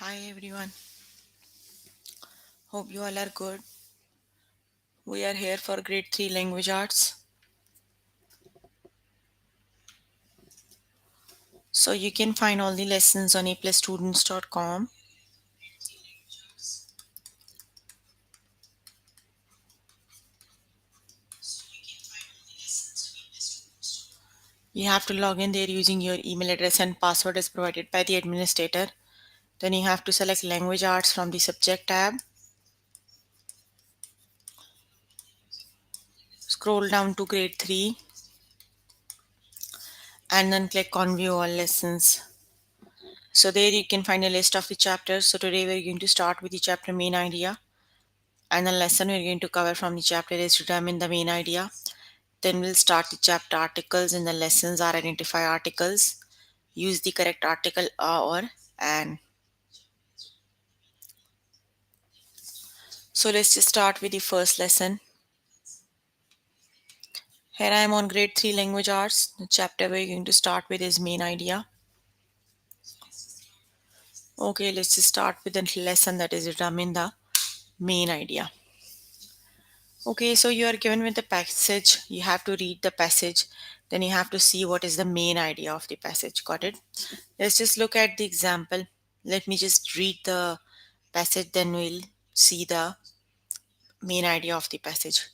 Hi everyone, hope you all are good. We are here for grade 3 language arts. So you can find all the lessons on aplustudents.com. You have to log in there using your email address and password as provided by the administrator. Then you have to select language arts from the subject tab. Scroll down to grade 3 and then click on view all lessons. So there you can find a list of the chapters. So today we're going to start with the chapter main idea, and the lesson we're going to cover from the chapter is to determine the main idea. Then we'll start the chapter articles, and the lessons are identify articles, use the correct article or and. So let's just start with the first lesson. Here I am on grade 3 language arts. The chapter we're going to start with is main idea. Okay, let's just start with the lesson that is determine the main idea. Okay, so you are given with the passage. You have to read the passage. Then you have to see what is the main idea of the passage. Got it? Let's just look at the example. Let me just read the passage, then we'll see the main idea of the passage.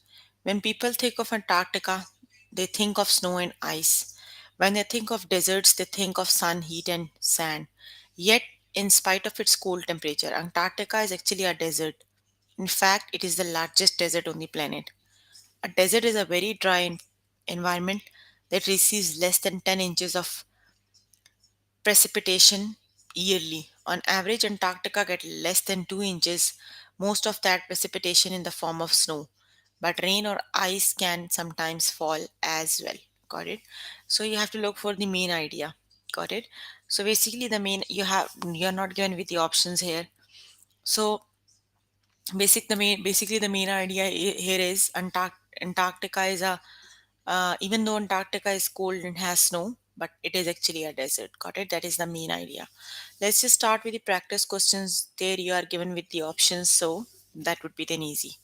When people think of Antarctica, they think of snow and ice. When they think of deserts, they think of sun, heat, and sand. Yet, in spite of its cold temperature, Antarctica is actually a desert. In fact, it is the largest desert on the planet. A desert is a very dry environment that receives less than 10 inches of precipitation yearly. On average, Antarctica gets less than 2 inches, most of that precipitation in the form of snow. But rain or ice can sometimes fall as well. Got it? So you have to look for the main idea. Got it? So basically the main you're not given with the options here. So basically the main idea here is Antarctica is a even though Antarctica is cold and has snow, but it is actually a desert. Got it? That is the main idea. Let's just start with the practice questions. There you are given with the options, so that would be then easy.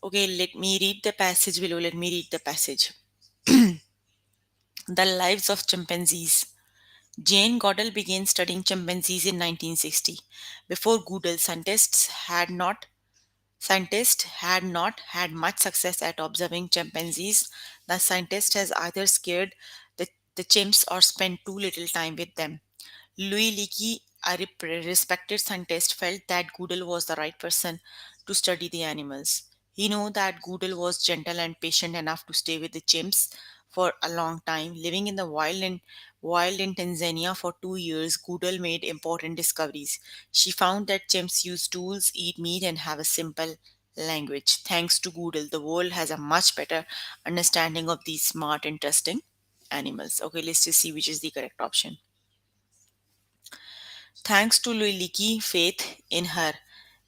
Okay, let me read the passage below. Let me read the passage. The lives of chimpanzees. Jane Goodall began studying chimpanzees in 1960. Before Goodall, scientists had not had much success at observing chimpanzees. The scientist has either scared the chimps or spent too little time with them. Louis Leakey, a respected scientist, felt that Goodall was the right person to study the animals. He knew that Goodall was gentle and patient enough to stay with the chimps for a long time. Living in the wild in Tanzania for 2 years, Goodall made important discoveries. She found that chimps use tools, eat meat, and have a simple language. Thanks to Goodall, the world has a much better understanding of these smart, interesting animals. Okay, let's just see which is the correct option. Thanks to Luiliki's faith in her,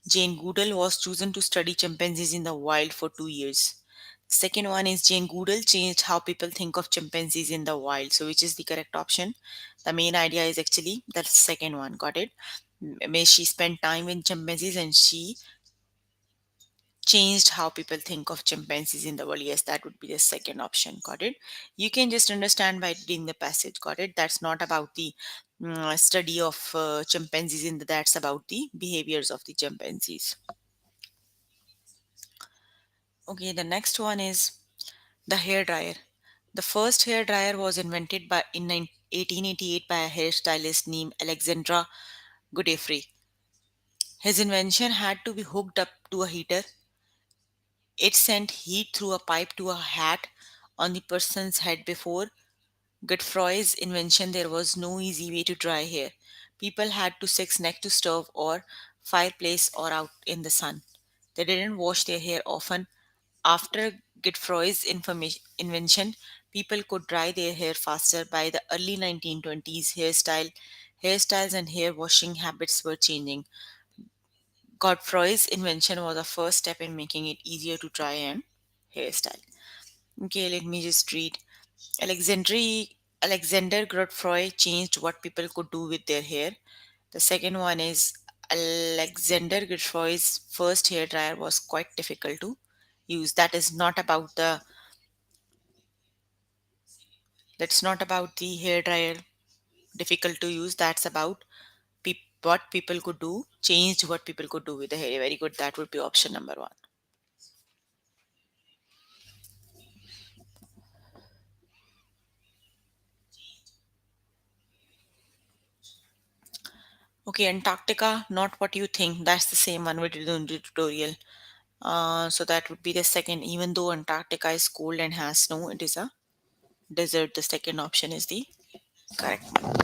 Jane Goodall was chosen to study chimpanzees in the wild for 2 years. Second one is Jane Goodall changed how people think of chimpanzees in the wild. So, which is the correct option? The main idea is actually the second one. Got it? May she spend time with chimpanzees and she changed how people think of chimpanzees in the world. Yes, that would be the second option. Got it? You can just understand by reading the passage. Got it? That's not about the study of chimpanzees, that's about the behaviors of the chimpanzees. Okay, the next one is the hair dryer. The first hair dryer was invented in 1888 by a hairstylist named Alexandra Godeffroy. His invention had to be hooked up to a heater. It sent heat through a pipe to a hat on the person's head. Before Godefroy's invention, there was no easy way to dry hair. People had to sit next to stove or fireplace or out in the sun. They didn't wash their hair often. After Godefroy's invention, people could dry their hair faster. By the early 1920s, hairstyles and hair washing habits were changing. Godefroy's invention was the first step in making it easier to dry and hairstyle. Okay, let me just read. Alexandria. Alexander Godefroy changed what people could do with their hair. The second one is Alexander Godefroy's first hair dryer was quite difficult to use. That's not about the hair dryer difficult to use. That's about what people could do, changed what people could do with the hair. Very good. That would be option number one. Okay, Antarctica, not what you think. That's the same one we did in the tutorial. So that would be the second. Even though Antarctica is cold and has snow, it is a desert. The second option is the correct one.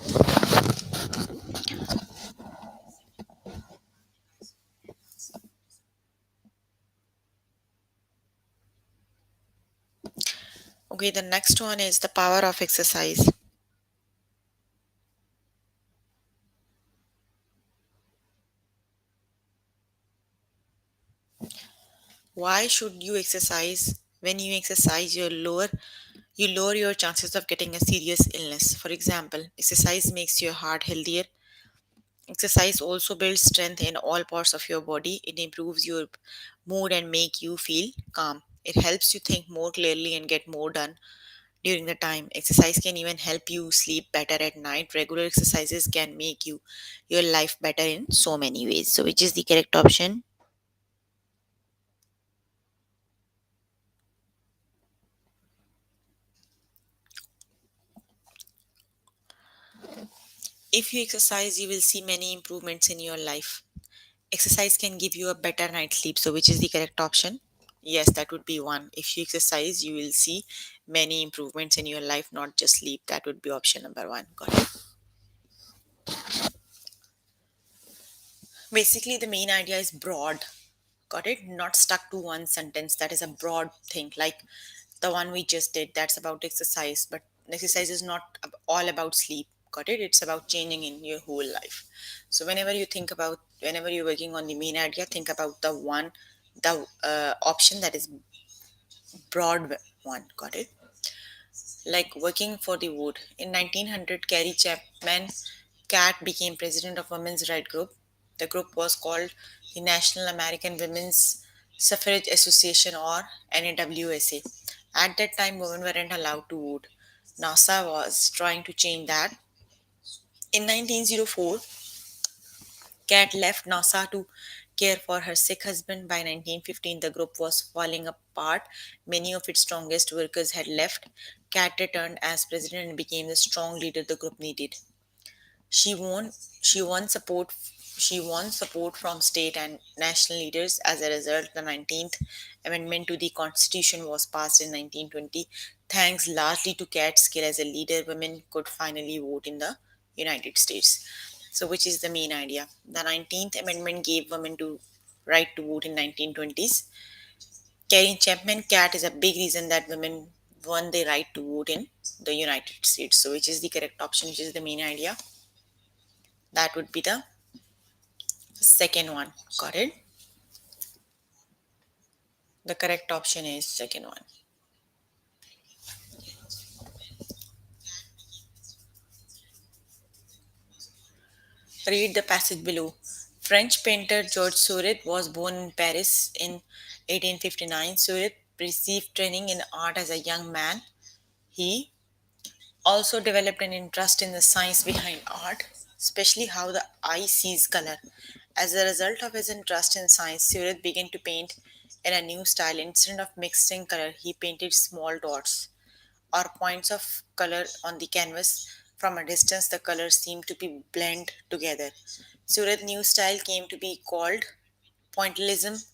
Okay, the next one is the power of exercise. Why should you exercise? When you exercise, you lower your chances of getting a serious illness. For example, exercise makes your heart healthier. Exercise also builds strength in all parts of your body. It improves your mood and make you feel calm. It helps you think more clearly and get more done during the time. Exercise can even help you sleep better at night. Regular exercises can make your life better in so many ways. So which is the correct option? If you exercise, you will see many improvements in your life. Exercise can give you a better night's sleep. So, which is the correct option? Yes, that would be one. If you exercise, you will see many improvements in your life, not just sleep. That would be option number one. Got it. Basically, the main idea is broad. Got it? Not stuck to one sentence. That is a broad thing. Like the one we just did, that's about exercise. But exercise is not all about sleep. Got it? It's about changing in your whole life. So, whenever you're working on the main idea, think about the option that is broad one. Got it? Like working for the wood. In 1900, Carrie Chapman Catt became president of Women's Right Group. The group was called the National American Women's Suffrage Association, or NAWSA. At that time, women weren't allowed to vote. NASA was trying to change that. In 1904, Cat left NASA to care for her sick husband. By 1915, the group was falling apart. Many of its strongest workers had left. Cat returned as president and became the strong leader the group needed. She won she won support she won support from state and national leaders. As a result, the 19th Amendment to the Constitution was passed in 1920. Thanks largely to Cat's skill as a leader, women could finally vote in the United States. So, which is the main idea? The 19th Amendment gave women to right to vote in 1920s. Carrying Chapman Cat is a big reason that women won the right to vote in the United States. So, which is the correct option? Which is the main idea? That would be the second one. Got it? The correct option is second one. Read the passage below. French painter Georges Seurat was born in Paris in 1859. Seurat received training in art as a young man. He also developed an interest in the science behind art, especially how the eye sees color. As a result of his interest in science, Seurat began to paint in a new style. Instead of mixing color, he painted small dots or points of color on the canvas. From a distance, the colors seemed to be blend together. Surat's new style came to be called pointillism.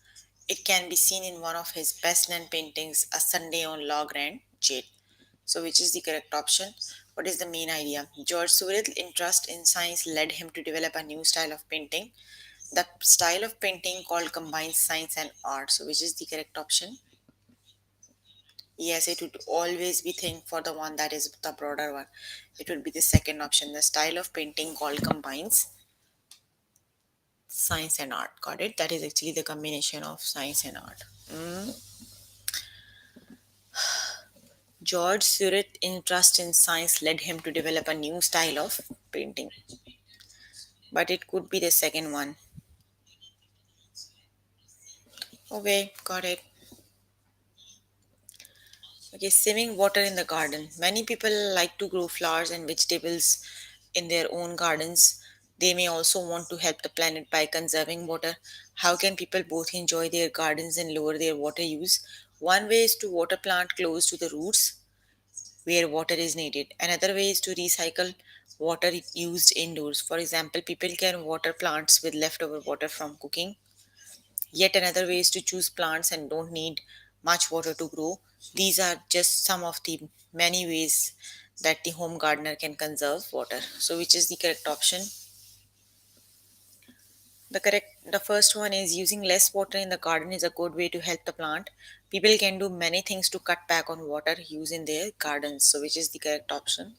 It can be seen in one of his best known paintings, A Sunday on Log Grand Jade. So, which is the correct option? What is the main idea? George Seurat's interest in science led him to develop a new style of painting. The style of painting called combines science and art. So, which is the correct option? Yes, it would always be think for the one that is the broader one. It would be the second option. The style of painting called combines science and art. Got it? That is actually the combination of science and art. Mm. George Seurat's interest in science led him to develop a new style of painting, but it could be the second one. Okay, got it. Okay, saving water in the garden. Many people like to grow flowers and vegetables in their own gardens. They may also want to help the planet by conserving water. How can people both enjoy their gardens and lower their water use? One way is to water plant close to the roots where water is needed. Another way is to recycle water used indoors. For example, people can water plants with leftover water from cooking. Yet another way is to choose plants and don't need much water to grow. These are just some of the many ways that the home gardener can conserve water. So which is the correct option? The first one is using less water in the garden is a good way to help the plant. People can do many things to cut back on water use in their gardens. So which is the correct option?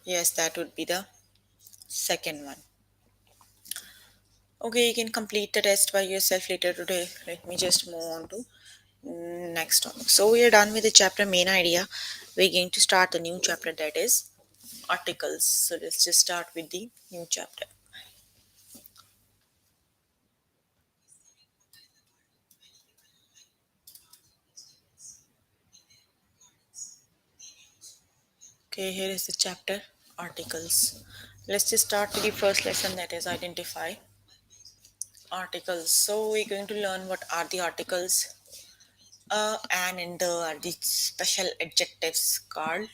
Yes, that would be the second one. Okay, you can complete the test by yourself later today. Let me just move on to next topic. So we are done with the chapter main idea. We're going to start a new chapter that is articles. So let's just start with the new chapter. Okay, here is the chapter articles. Let's just start with the first lesson that is identify articles. So we're going to learn what are the articles. And the are the special adjectives called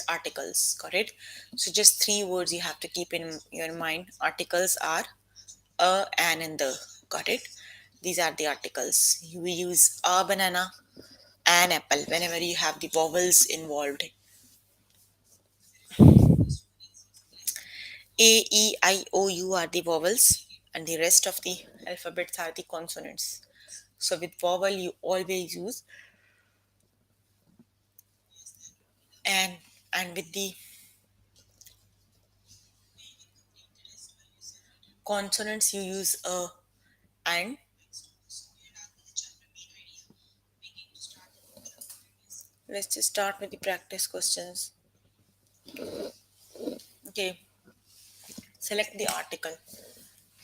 articles. Got it? So just three words you have to keep in your mind. Articles are and the. Got it? These are the articles. We use a banana, an apple whenever you have the vowels involved. A, E, I, O, U are the vowels, and the rest of the alphabets are the consonants. So with vowel, you always use and, and with the consonants, you use a and. Let's just start with the practice questions. Okay, select the article.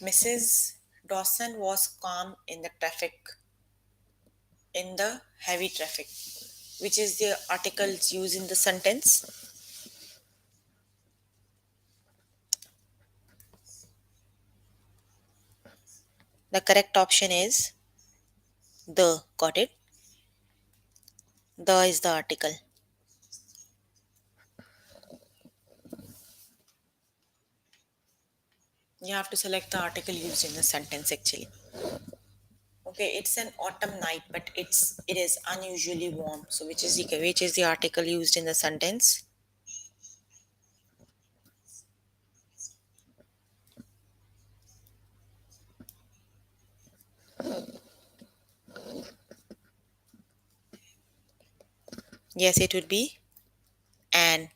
Mrs. Dawson was calm in the heavy traffic, which is the articles used in the sentence. The correct option is the. Got it? The is the article. You have to select the article used in the sentence actually. Okay, it's an autumn night, but it is unusually warm. So which is the article used in the sentence? Yes, it would be an.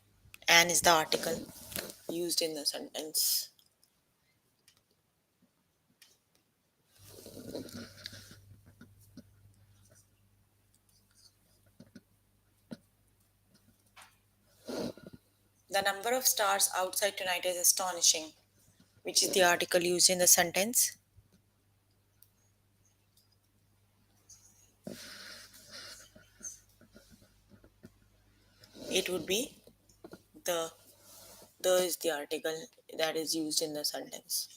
An is the article used in the sentence. The number of stars outside tonight is astonishing. Which is the article used in the sentence? It would be the. The is the article that is used in the sentence.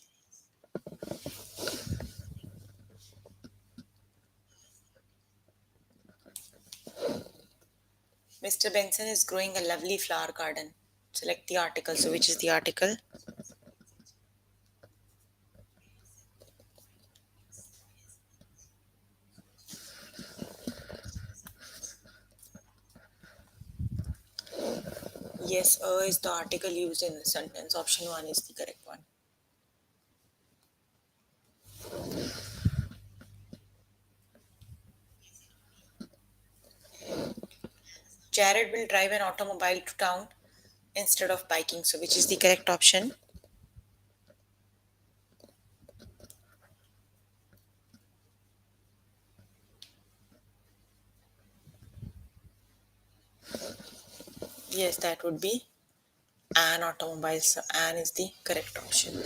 Mr. Benson is growing a lovely flower garden. Select the article. So, which is the article? Yes, is the article used in the sentence. Option 1 is the correct one. Jared will drive an automobile to town instead of biking. So, which is the correct option? Yes, that would be an automobile. So an is the correct option.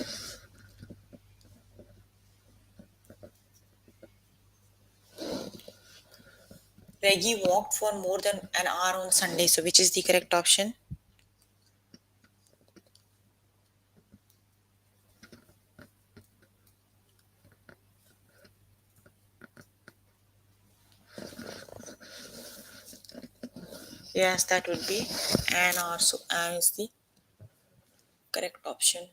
Reggie walked for more than an hour on Sunday. So which is the correct option? Yes, that would be an hour. So an is the correct option.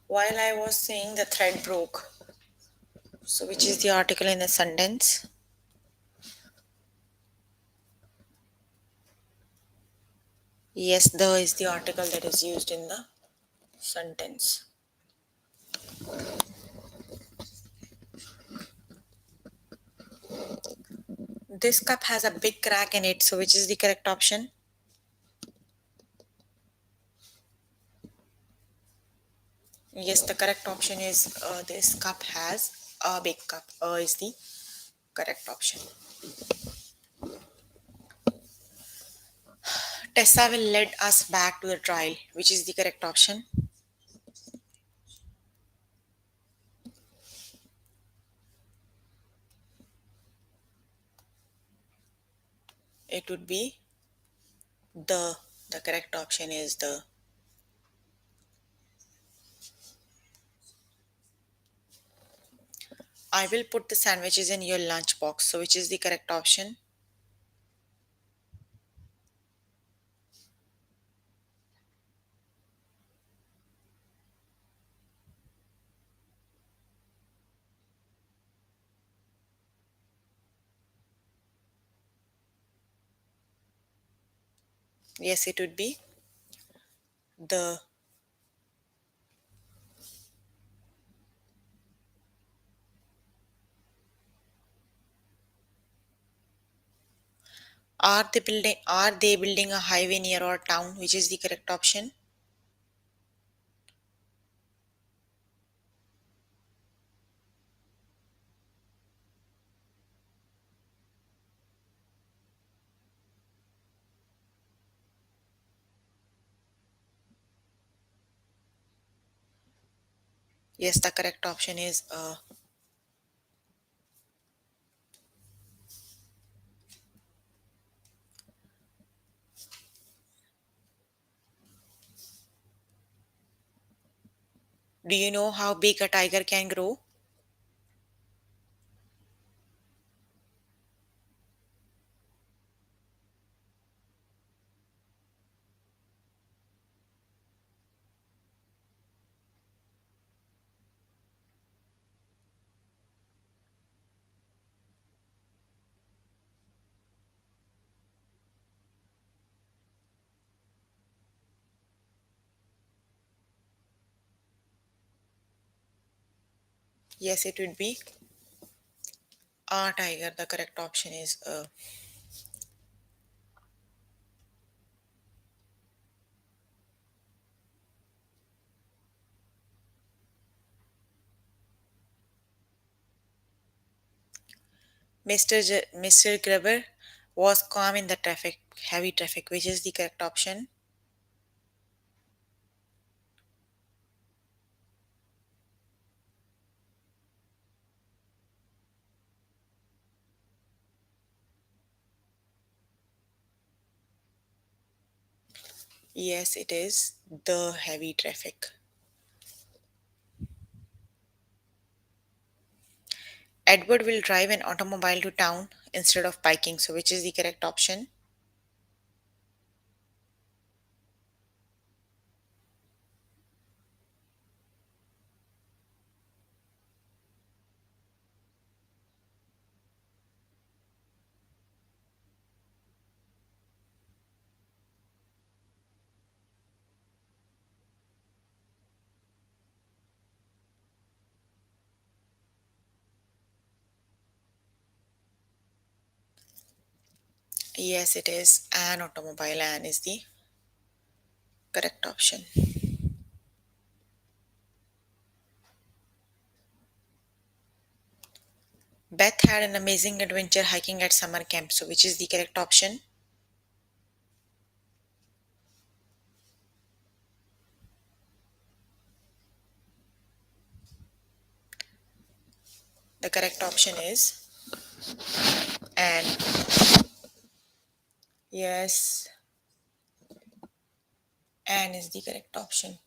While I was saying the thread broke. So which is the article in the sentence? Yes, the is the article that is used in the sentence. This cup has a big crack in it. So which is the correct option? Yes, the correct option is this cup has a big cup. Is the correct option. Tessa will lead us back to the trial, which is the correct option. It would be the. The correct option is the. I will put the sandwiches in your lunch box. So which is the correct option? Yes, it would be the. Are they building a highway near our town? Which is the correct option? Yes, the correct option is do you know how big a tiger can grow? Yes, it would be a tiger. The correct option is Mr. Grubber was calm in the heavy traffic, which is the correct option. Yes, it is the heavy traffic. Edward will drive an automobile to town instead of biking. So, which is the correct option? Yes, it is an automobile, and is the correct option. Beth had an amazing adventure hiking at summer camp. So, which is the correct option? The correct option is Anne. Yes, Anne is the correct option.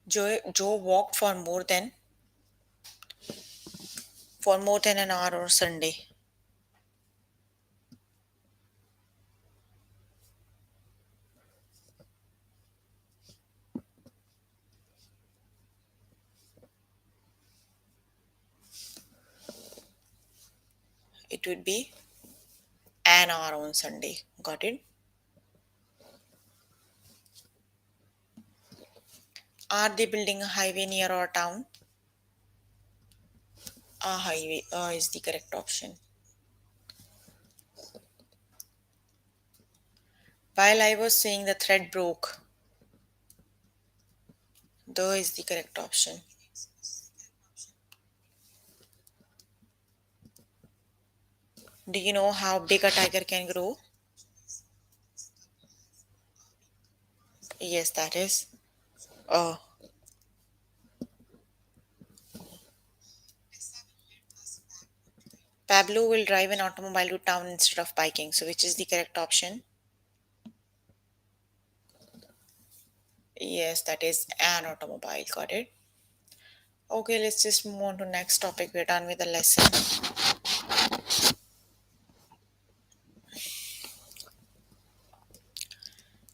Joe walked for more than an hour on Sunday. It would be an hour on Sunday. Got it? Are they building a highway near our town? A highway is the correct option. While I was saying the thread broke, the is the correct option. Do you know how big a tiger can grow? Yes, that is. Uh, Pablo will drive an automobile to town instead of biking. So, which is the correct option? Yes, that is an automobile. Got it. Okay, let's just move on to next topic. We're done with the lesson.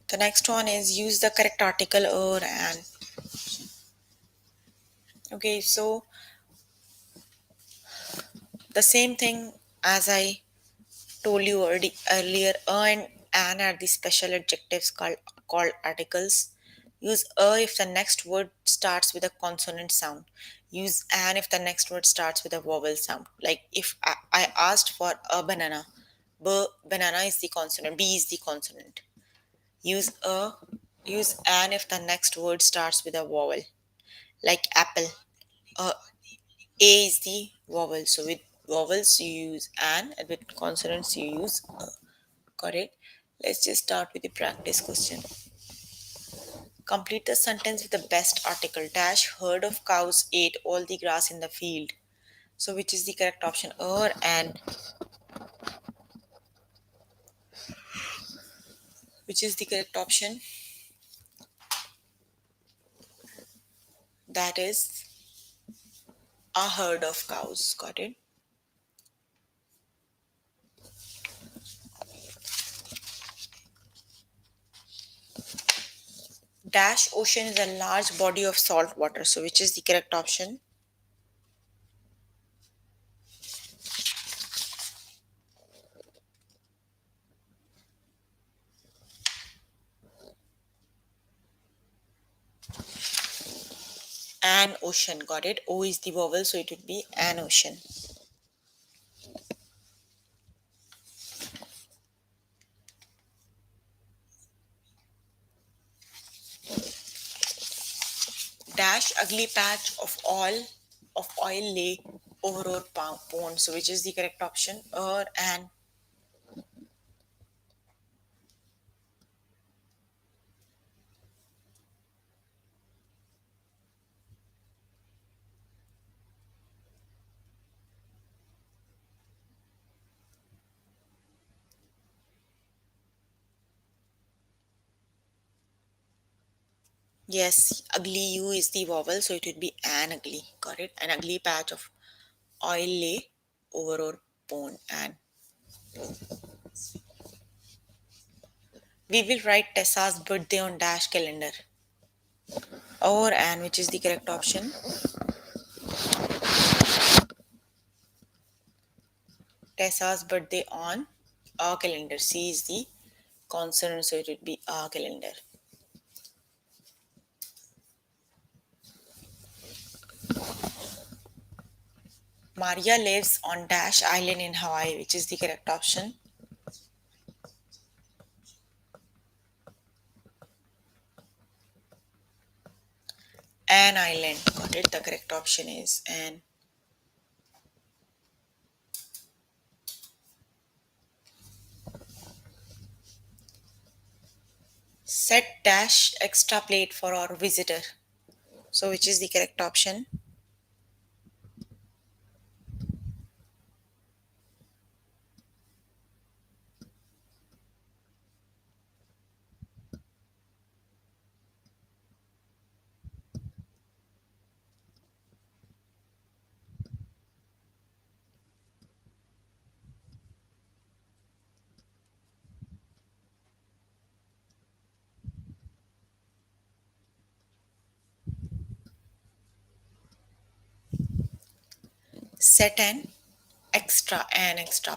The next one is use the correct article or and. Okay, so the same thing as I told you earlier, and are the special adjectives called articles. Use if the next word starts with a consonant sound. Use an if the next word starts with a vowel sound. Like if I asked for a banana, banana is the consonant, B is the consonant. Use an if the next word starts with a vowel. Like apple, A is the vowel. So with vowels you use an, and with consonants you use a. Correct. Let's just start with the practice question. Complete the sentence with the best article. Dash herd of cows ate all the grass in the field. So which is the correct option? And which is the correct option? That is a herd of cows. Got it? Dash ocean is a large body of salt water. So which is the correct option? An ocean. Got it? O is the vowel, so it would be an ocean. Dash ugly patch of oil lay over our pond. So which is the correct option? And yes, ugly U is the vowel, so it would be an ugly. Got it? An ugly patch of oil lay over our pond. And we will write Tessa's birthday on dash calendar. Or and which is the correct option? Tessa's birthday on a calendar. C is the consonant, so it would be a calendar. Maria lives on Dash Island in Hawaii, which is the correct option. An island. Got it. The correct option is an. Set dash extra plate for our visitor. So, which is the correct option? Set an extra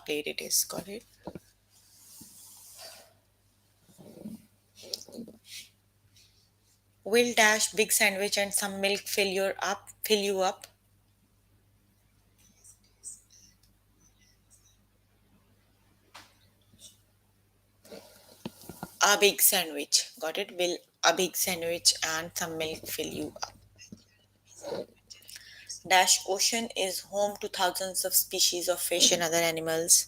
plate it is. Got it. Will dash big sandwich and some milk fill you up. A big sandwich. Got it. Will a big sandwich and some milk fill you up. Dash ocean is home to thousands of species of fish and other animals.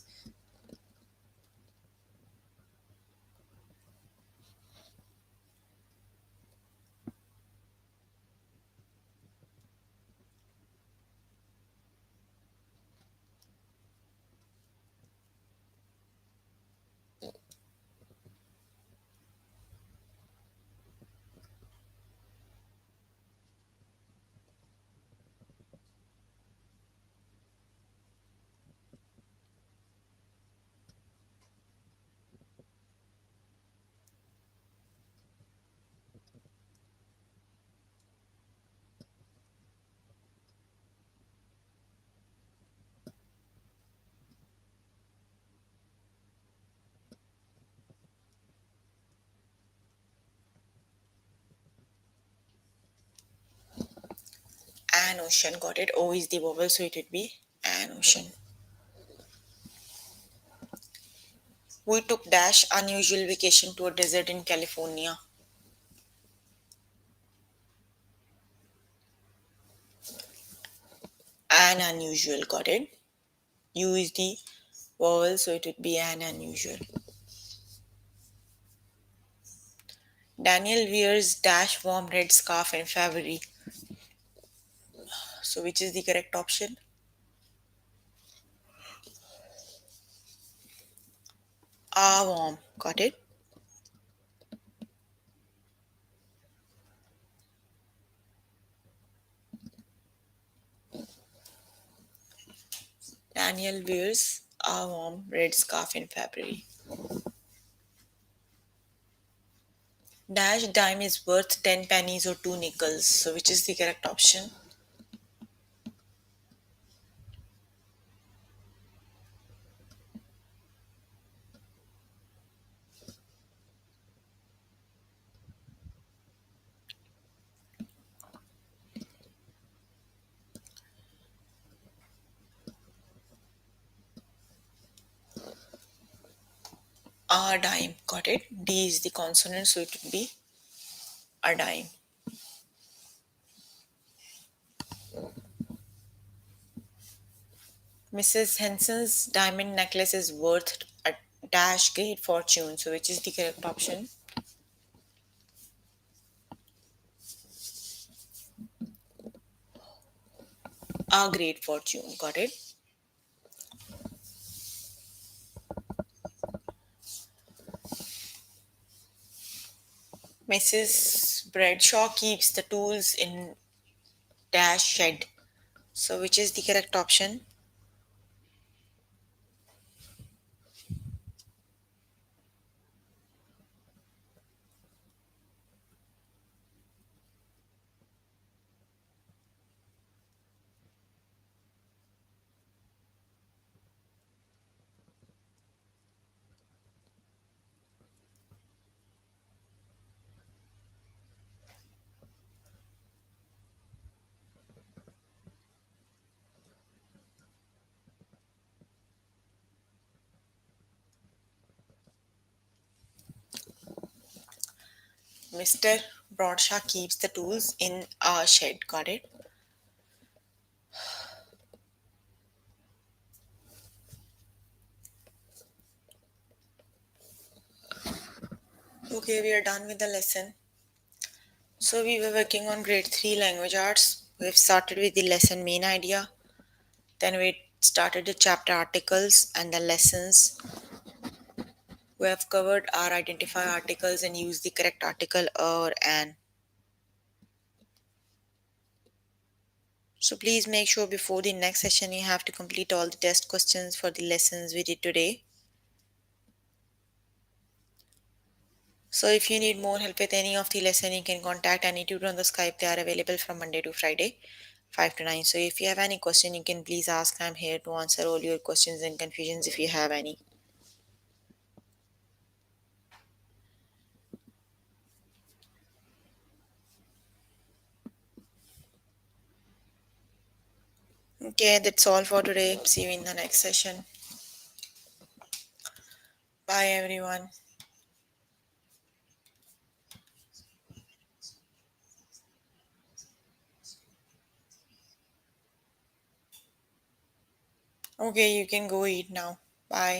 An ocean. Got it. O is the vowel, so it would be an ocean. We took dash unusual vacation to a desert in California. An unusual. Got it. U is the vowel, so it would be an unusual. Daniel wears dash warm red scarf in February. So which is the correct option? Ah, warm. Got it. Daniel wears a warm red scarf in February. Dash dime is worth 10 pennies or 2 nickels. So which is the correct option? A dime. Got it. D is the consonant, so it would be a dime. Mrs. Henson's diamond necklace is worth a dash great fortune. So which is the correct option? A great fortune. Got it. Mrs. Bradshaw keeps the tools in dash shed. So which is the correct option? Mr. Broadshaw keeps the tools in a shed. Got it? Okay, we are done with the lesson. So we were working on grade 3 language arts. We've started with the lesson main idea. Then we started the chapter articles and the lessons. We have covered our identify articles and use the correct article or an. So please make sure before the next session you have to complete all the test questions for the lessons we did today. So if you need more help with any of the lesson, you can contact any tutor on the Skype. They are available from Monday to Friday, 5 to 9. So if you have any question, you can please ask. I'm here to answer all your questions and confusions if you have any. Okay, that's all for today. See you in the next session. Bye everyone. Okay, you can go eat now. Bye.